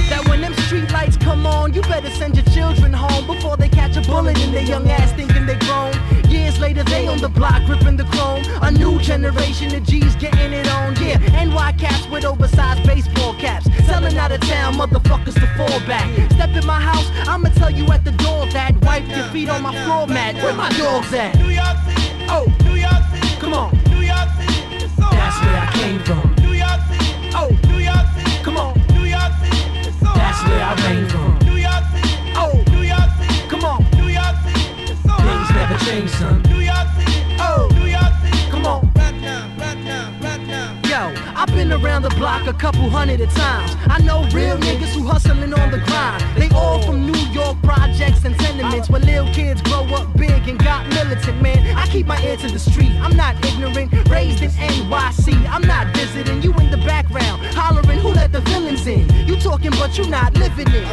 That when them street lights come on, you better send your children home before they catch a bullet in their young ass thinking they grown. Years later, they on the block gripping the chrome. A new generation of G's getting it on. Yeah, NY cats with oversized baseball caps. Selling out of town, motherfuckers to fall back. Step in my house, I'ma tell you at the door that wipe your feet on my floor mat. Where my dogs at? New York City. Oh, New York City. come on. New York City. That's where I came from. New York City. Oh, New York City. come on. New York City. That's where I reign from. New York City. Oh, New York City. come on. New York City. Things never change, son. New York City. Oh, New York City. come on. Right now, right now, right now. Yo, I've been around the block a couple hundred of times. I know real niggas who hustling on the grind. They all from New York projects and tenements where little kids grow up big and got militant, man. I keep my ear to the street. I'm not ignorant. Raised in NYC. I'm not visiting. You in the background hollering who let the villains in. You talking but you not living it.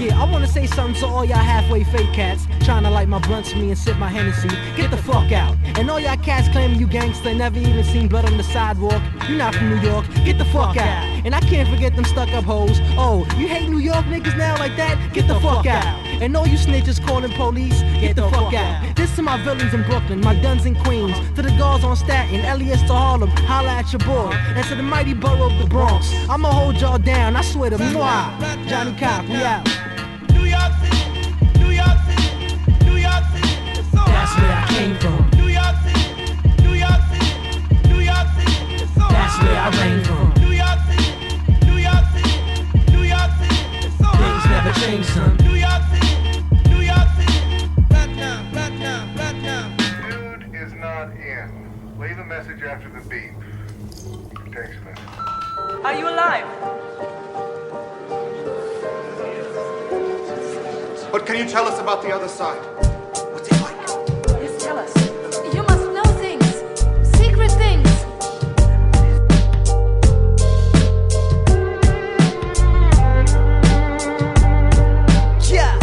Yeah, I wanna say something to all y'all halfway fake cats trying to light my blunts for me and sip my Hennessy. Get the fuck out. And all y'all cats claiming you gangsta, never even seen blood on the sidewalk. You not from New York. Get the fuck out. And I can't forget them stuck up hoes. Oh, you hate New York niggas now like that? Get the fuck out. And all you snitches calling police, get the fuck out. This to my villains in Brooklyn, my duns in Queens, to the guards on Staten, Elias to Harlem, holla at your boy, and to the mighty borough of the Bronx. I'ma hold y'all down, I swear to moi. Johnny Cock, we out. New York City, New York City, New York City. That's where I came from. New York City, New York City, New York City. That's where I reign from. New York City, New York City, New York City. Things never change, son. New York City, New York City. Right now, right now, right now. Dude is not in. Leave a message after the beep. Text message. Are you alive? What can you tell us about the other side? Yes, tell us. You must know things. Secret things. Yeah.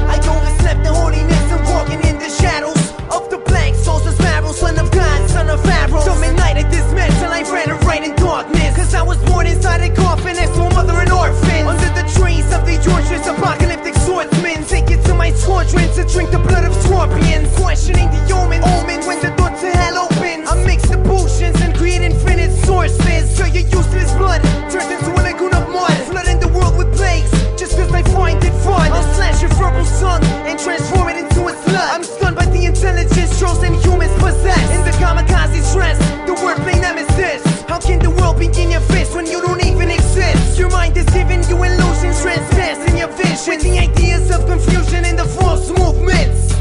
I overslept the holiness and walking in the shadows of the blank souls as marrow, son of God, son of Pharaoh. So midnight at this mess till I ran and right in darkness. Cause I was born inside a coffin next to a mother and orphan. Under the trees of the Georgia's apocalyptic swordsmen. Take it to my squadron to drink the blood of scorpions. Questioning the omen when the door to hell opens. I mix the potions and create infinite sources. So your useless blood turns into a lagoon of mud. Flooding the world with plagues just cause I find it fun. I'll slash your verbal tongue and transform it into a slut. I'm stunned by the intelligence chosen humans possess. In the kamikaze dress, the wordplay nemesis. How can the world be in your fist when you don't even exist? Your mind is giving you illusions, transpassing your vision with the ideas of confusion and the false movements.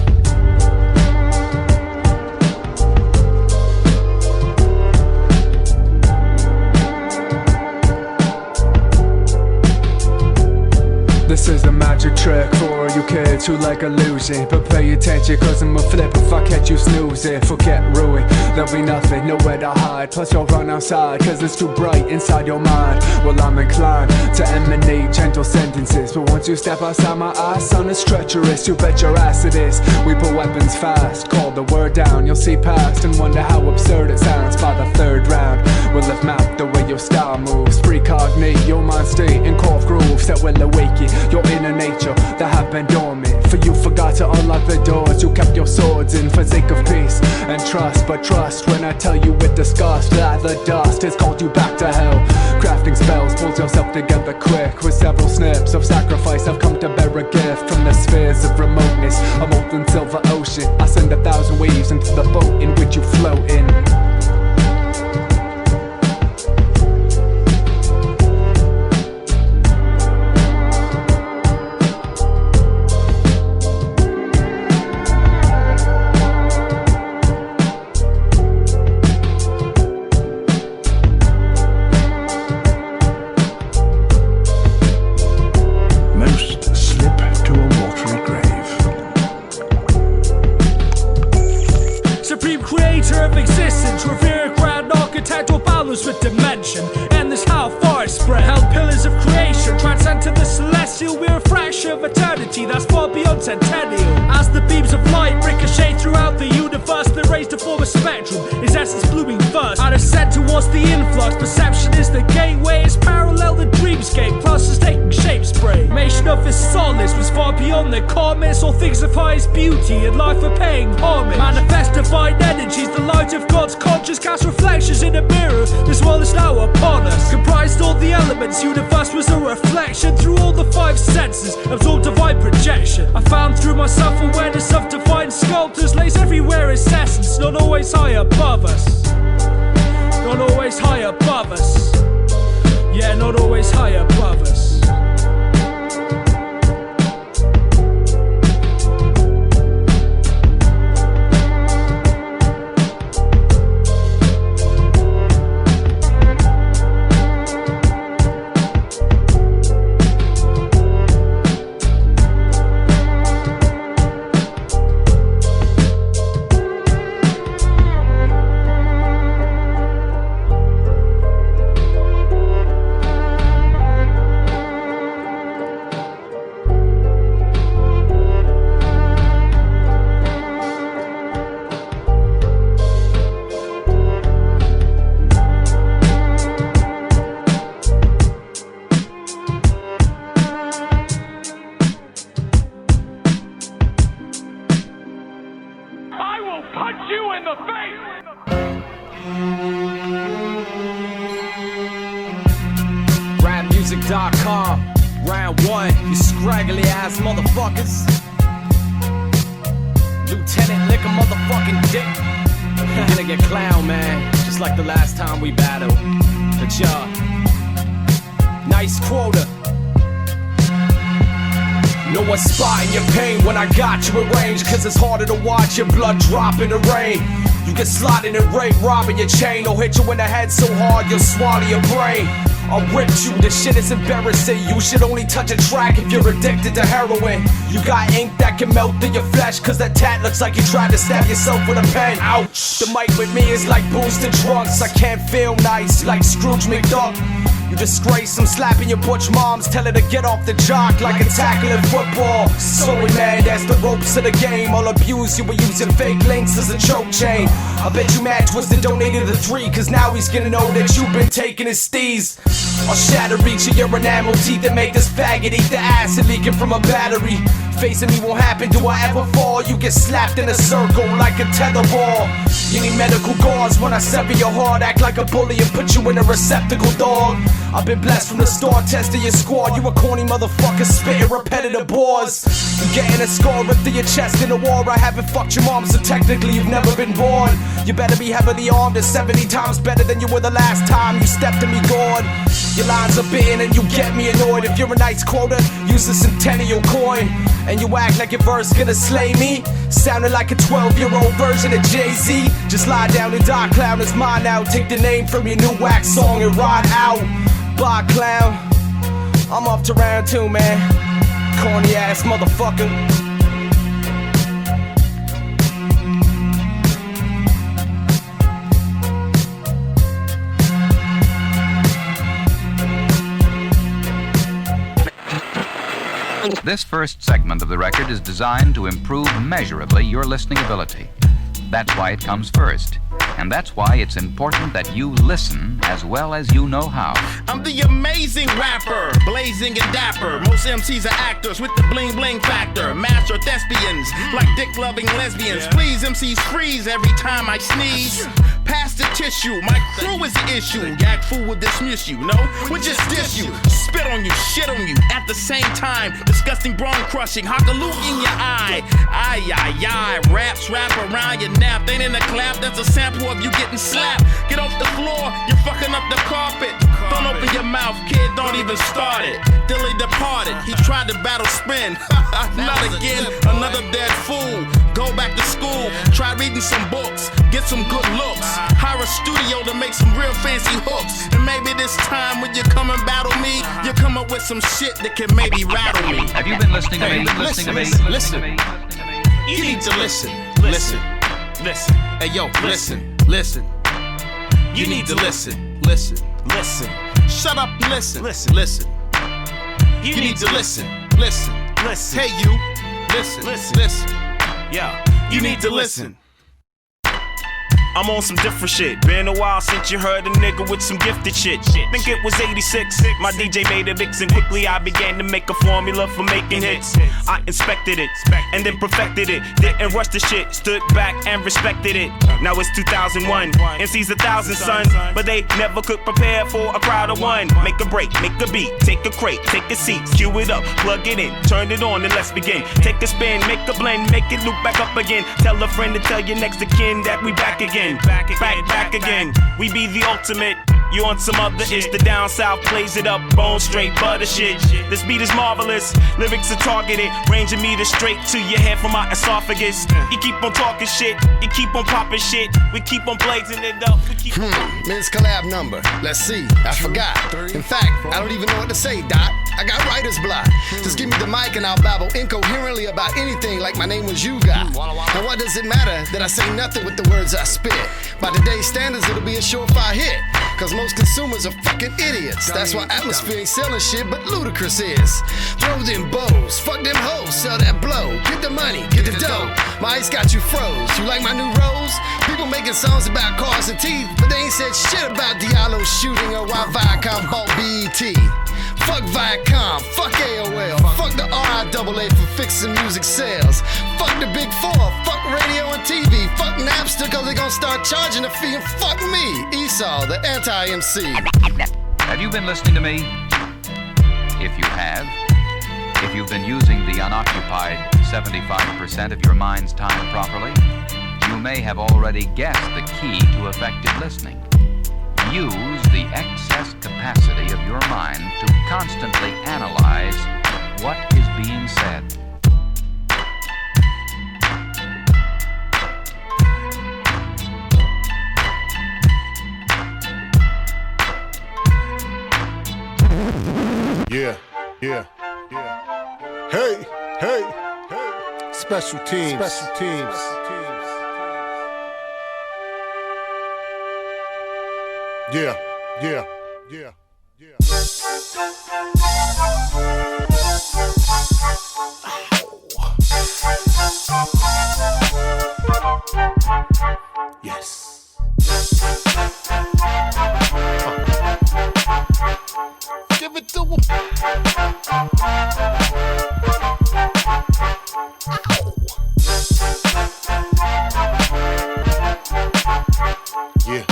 This is a magic trick for you kids who like illusion. But pay attention cause I'ma flip if I catch you snoozing. Forget ruin, there'll be nothing, nowhere to hide. Plus you'll run outside cause it's too bright inside your mind. Well, I'm inclined to emanate gentle sentences, but once you step outside my eyes, son, it's treacherous. You bet your ass it is. We put weapons fast, call the word down. You'll see past and wonder how absurd it sounds by the third round. We'll have mapped the way your style moves. Precognate your mind state and carve grooves that will awaken your inner nature that have been dormant. For you forgot to unlock the doors. You kept your swords in for sake of peace and trust. But trust when I tell you with disgust that the dust has called you back to hell. Crafting spells pulls yourself together quick. With several snips of sacrifice I've come to bear a gift from the spheres of remoteness. A molten silver ocean. I send 1,000 waves into the boat in which you float in. With dimension, and this how far it spread. Held pillars of creation, transcend to the celestial. We're a fraction of eternity that's far beyond centennial. As the beams of light ricochet throughout the universe, they're raised to form a spectrum. Its essence blooming first, out of scent towards the influx. Perception is the gateway, it's parallel the dreamscape. Plus is taking shape spray. Mation of its solace was far beyond the comments. All things of highest beauty and life are paying homage. Manifest divine energies, the light of God's conscious cast reflections in a mirror. This world is now upon us. Comprised all the elements, universe was a reflection. Through all the five senses, absorbed divine projection. I found through my self-awareness of divine sculptors lays everywhere its essence, not always high above us. Not always high above us. Yeah, not always high above us. Rapmusic.com, round one, you scraggly ass motherfuckers. Lieutenant Lick a motherfucking dick. You're gonna get clown, man, just like the last time we battled. But nice quota. Know what's spotting your pain when I got you arranged, cause it's harder to watch your blood drop in the rain. You get slotted and rape, robbing your chain, or hit you in the head so hard you'll swallow your brain. I'll rip you, this shit is embarrassing. You should only touch a track if you're addicted to heroin. You got ink that can melt through your flesh, cause that tat looks like you tried to stab yourself with a pen. Ouch, the mic with me is like boosted drunks. I can't feel nice like Scrooge McDuck. You disgrace, I'm slapping your butch moms, tell her to get off the jock like a tackling football. Sorry man, that's the ropes of the game. I'll abuse you by using fake links as a choke chain. I bet you Mad Twisted donated the 3, cause now he's gonna know that you've been taking his steez. I'll shatter each of your enamel teeth and make this faggot eat the acid leaking from a battery. Facing me won't happen, do I ever fall? You get slapped in a circle like a tetherball. You need medical gauze when I sever your heart. Act like a bully and put you in a receptacle, dog. I've been blessed from the start, testing your squad. You a corny motherfucker spitting repetitive bores. You getting a scar ripped through your chest in a war. I haven't fucked your mom, so technically you've never been born. You better be heavily armed and 70 times better than you were the last time you stepped to me, God. Your lines are bitten and you get me annoyed. If you're a nice quota, use a centennial coin. And you act like your verse gonna slay me, sounding like a 12-year-old version of Jay-Z. Just lie down and die, clown is mine now. Take the name from your new wax song and ride out. Bye, clown. I'm off to round 2, man. Corny ass motherfucker. This first segment of the record is designed to improve measurably your listening ability. That's why it comes first. And that's why it's important that you listen as well as you know how. I'm the amazing rapper, blazing and dapper. Most MCs are actors with the bling bling factor. Master thespians, like dick-loving lesbians. Please, MCs freeze every time I sneeze. Pass the tissue, my crew is the issue. YAGGFU will dismiss you, no? We'll just diss you, spit on you, shit on you. At the same time, disgusting brawn crushing, hockaloo in your eye. Ay, ay, ay, raps wrap around your nap. Ain't in a clap, that's a sample of you getting slapped. Get off the floor, you're fucking up the carpet. Don't open your mouth, kid, don't even start it. Dilly departed, he tried to battle spin. Not again, another dead fool. Go back to school, try reading some books, get some good looks. Hire a studio to make some real fancy hooks. And maybe this time when you come and battle me, you come up with some shit that can maybe rattle me. Have you been listening to me? Listen. You need to listen. Listen. Hey yo, listen. You need to listen. Shut up and listen. You need to listen. Hey you, listen. Yeah, you need to listen. I'm on some different shit. Been a while since you heard a nigga with some gifted shit. Think it was 86. My DJ made a mix and quickly I began to make a formula for making hits. I inspected it and then perfected it. Didn't rush the shit, stood back and respected it. Now it's 2001. MC's 1,000 son, but they never could prepare for a crowd of one. Make a break, make a beat, take a crate, take a seat, cue it up, plug it in, turn it on and let's begin. Take a spin, make a blend, make it loop back up again. Tell a friend to tell your next of kin that we back again. Back again. We be the ultimate. You on some other ish. The down south plays it up, bone straight butter shit. This beat is marvelous. Lyrics are targeted, ranging meters straight to your head from my esophagus. You keep on talking shit, you keep on popping shit. We keep on blazing it up. Men's collab number. Let's see. I forgot. In fact, I don't even know what to say, Dot. I got writer's block. Just give me the mic and I'll babble incoherently about anything like my name was you guy. And what does it matter that I say nothing with the words I spit? By today's standards, it'll be a surefire hit. Cause most consumers are fucking idiots. That's why Atmosphere ain't selling shit, but Ludacris is. Throw them bows, fuck them hoes, sell that blow. Get the money, get the dough. My ice got you froze. You like my new rose? People making songs about cars and teeth, but they ain't said shit about Diallo shooting or why Viacom bought BET. Fuck Viacom, fuck AOL, fuck the RIAA for fixing music sales. Fuck the Big Four, fuck radio and TV, fuck Napster cause they gon' start charging a fee, and fuck me, Esau, the anti-MC. Have you been listening to me? If you have, if you've been using the unoccupied 75% of your mind's time properly, you may have already guessed the key to effective listening. Use the excess capacity of your mind to constantly analyze what is being said. Yeah. Hey. Special teams. Yeah. Yes. Give it to him. Yeah.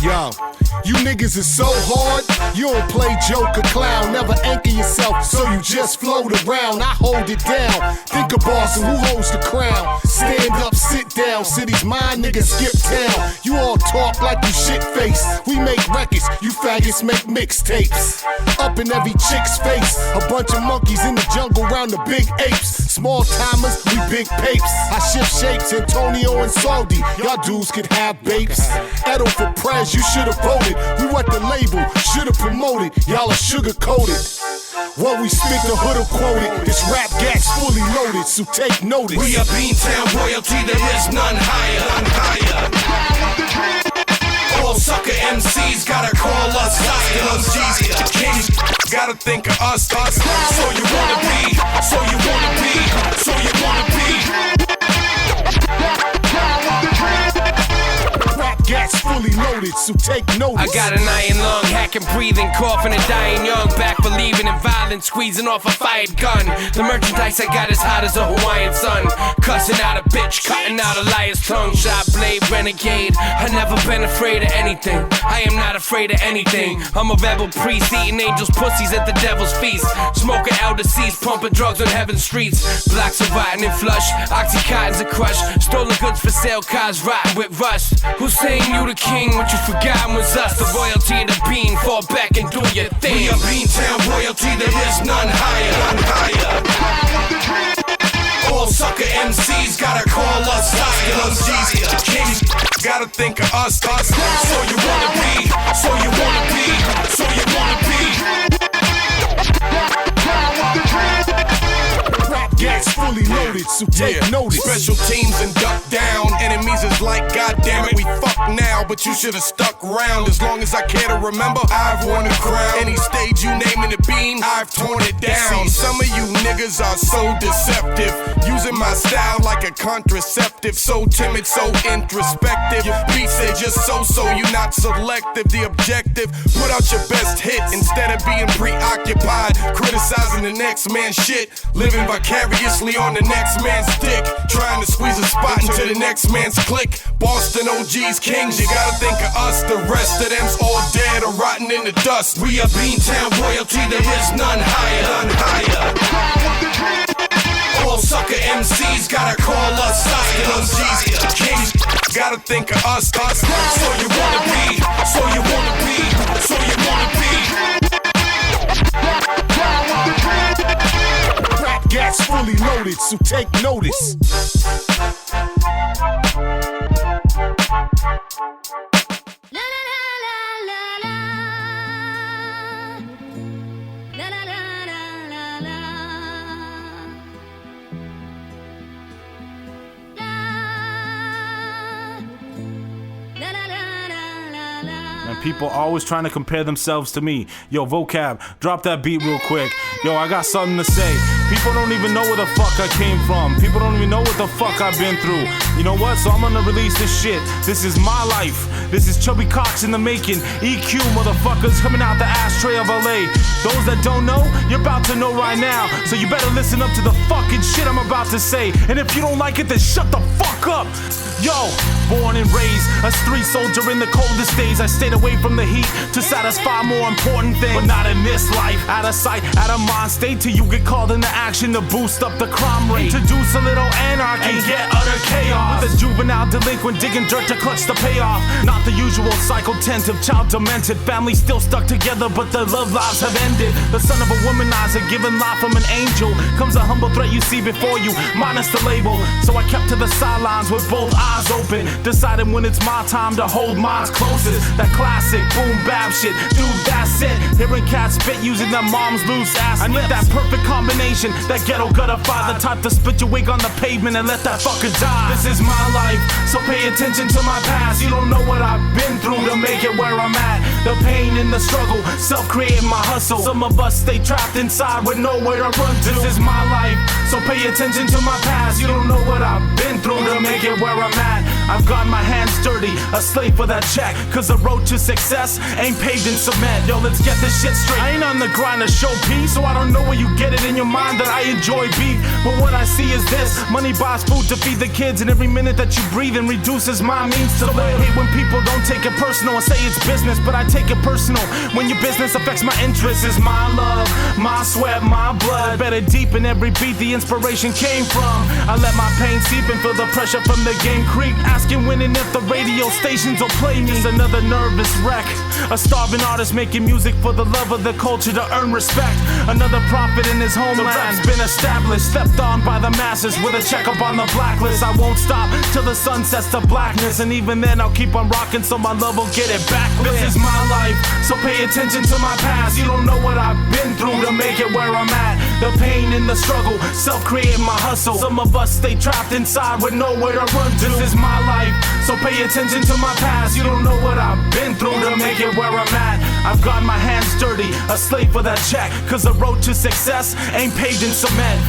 Yo, you niggas is so hard, you don't play joke or clown. Never anchor yourself, so you just float around. I hold it down, think of boss and who holds the crown. Stand up, sit down, city's mine, niggas skip town. You all talk like you shit face. We make records, you faggots make mixtapes. Up in every chick's face, a bunch of monkeys in the jungle round the big apes. Small timers, we big papes. I shift shapes, Antonio and Saldi. Y'all dudes could have babes. Edo for prez, you should've voted. We want the label, should've promoted. Y'all are sugar coated. What we spit the hood quoted. This rap gat's fully loaded, so take notice. We are Beantown royalty, there is none higher. All sucker MCs gotta call us higher. Kings gotta think of us. So you wanna be, so you wanna be, so you wanna be. Rap gat's fully loaded, so take notice. I got an iron lung, hacking, breathing, coughing and dying young. Back believing in violence, squeezing off a fired gun. The merchandise I got is hot as a Hawaiian sun. Cussing out a bitch, cutting out a liar's tongue. Shot blade, renegade, I never been afraid of anything. I am not afraid of anything. I'm a rebel priest, eating angels' pussies at the devil's feast. Smoking elder seeds, pumping drugs on heaven's streets. Blocks are rotten and flush, Oxycontin's a crush. Stolen goods for sale, cars rotten with rust. Who's saying you the king? What you forgot was us. The royalty of the bean, fall back and do your thing. We are Beantown royalty, there is none higher. All sucker MCs gotta call us higher. Kings gotta think of us. So you wanna be, so you wanna be, so you wanna be. Rap gat's fully loaded, so take notice. Special teams and duck down. Enemies is like, goddamn it, we fuck now. But you should've stuck around. As long as I care to remember, I've won the crown. Any stage you name in the beam, I've torn it down. See, some of you niggas are so deceptive, using my style like a contraceptive. So timid, so introspective. Your beats, they just so you not selective. The objective, put out your best hit instead of being preoccupied criticizing the next man's shit. Living vicariously on the next man's dick, trying to squeeze a spot into the next man's clique. Boston OGs, kings, you gotta think of us. The rest of them's all dead or rotten in the dust. We are Beantown royalty, there is none higher. All sucker MCs gotta call us higher. Kings gotta think of us. So you wanna be, so you wanna be, so you wanna be. Rap gat's fully loaded, so take notice. And people always trying to compare themselves to me. Yo, vocab, drop that beat real quick. Yo, I got something to say. People don't even know where the fuck I came from. People don't even know what the fuck I've been through. You know what? So I'm gonna release this shit. This is my life. This is Chubby Cox in the making. EQ motherfuckers coming out the ashtray of LA. Those that don't know, you're about to know right now. So you better listen up to the fucking shit I'm about to say. And if you don't like it, then shut the fuck up. Yo, born and raised a street soldier in the coldest days. I stayed away from the heat to satisfy more important things. But not in this life. Out of sight, out of mind state till you get called into action to boost up the crime rate. Introduce a little anarchy and get utter chaos. With a juvenile delinquent digging dirt to clutch the payoff. Not the usual cycle tensive, child demented. Family still stuck together, but their love lives have ended. The son of a womanizer, given life from an angel. Comes a humble threat you see before you, minus the label. So I kept to the sidelines with both eyes open, deciding when it's my time to hold minds closest. That classic boom bap shit, dude, that's it. Hearing cats spit using their mom's loose ass. I need that perfect combination, that ghetto gutter fire, the type to split your wig on the pavement and let that fucker die. This is my life, so pay attention to my past. You don't know what I've been through to make it where I'm at. The pain and the struggle, self-creating my hustle. Some of us stay trapped inside with nowhere to run to. This is my life, so pay attention to my past. You don't know what I've been through to make it where I'm at. I've got my hands dirty, a slave for that check. Cause the road to success ain't paved in cement. Yo, let's get this shit straight. I ain't on the grind to show peace, so I don't know where you get it in your mind that I enjoy beef. But what I see is this: money buys food to feed the kids, and every minute that you breathe in reduces my means to live. I hate when people don't take it personal and say it's business, but I take it personal when your business affects my interests. It's my love, my sweat, my blood. Better deep in every beat the inspiration came from. I let my pain seep and feel the pressure from the game creep. Asking when and if the radio stations will play me. Just another nervous wreck, a starving artist making music for the love of the culture to earn respect. Another prophet in his homeland. The rap's been established, stepped on by the masses with a check up on the blacklist. I won't stop till the sun sets to blackness, and even then I'll keep on rocking so my love will get it back. This is my life, so pay attention to my past. You don't know what I've been through to make it where I'm at. The pain and the struggle, self-creating my hustle. Some of us stay trapped inside with nowhere to run to. This is my life, so pay attention to my past. You don't know what I've been through to make it where I'm at. I've got my hands dirty, a slave for that check. Cause the road to success ain't paved in cement.